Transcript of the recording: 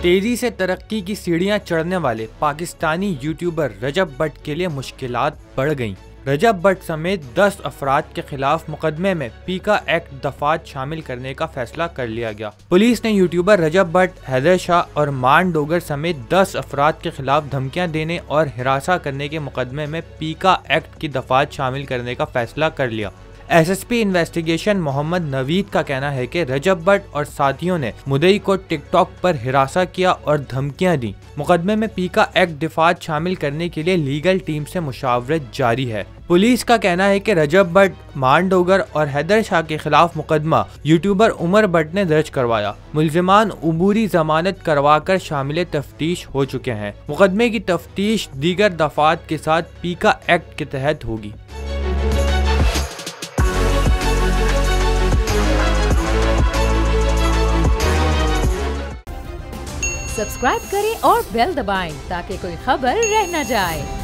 तेजी से तरक्की की सीढ़ियां चढ़ने वाले पाकिस्तानी यूट्यूबर रजब भट्ट के लिए मुश्किलात बढ़ गईं। रजब भट्ट समेत 10 अफराद के खिलाफ मुकदमे में पीका एक्ट दफात शामिल करने का फैसला कर लिया गया। पुलिस ने यूट्यूबर रजब भट्ट, हैदर शाह और मान डोगर समेत 10 अफराद के खिलाफ धमकियां देने और हिरासा करने के मुकदमे में पीका एक्ट की दफात शामिल करने का फैसला कर लिया। एसएसपी इन्वेस्टिगेशन मोहम्मद नवीद का कहना है कि रजब भट्ट और साथियों ने मुद्दई को टिकटॉक पर हिरासा किया और धमकियां दी। मुकदमे में पीका एक्ट दफात शामिल करने के लिए लीगल टीम से मुशावरत जारी है। पुलिस का कहना है कि रजब भट्ट, मान डोगर और हैदर शाह के खिलाफ मुकदमा यूट्यूबर उमर भट्ट ने दर्ज करवाया। मुलजिमान उबूरी जमानत करवाकर शामिल तफ्तीश हो चुके हैं। मुकदमे की तफ्तीश दीगर दफात के साथ पीका एक्ट के तहत होगी। सब्सक्राइब करें और बेल दबाएं ताकि कोई खबर रह न जाए।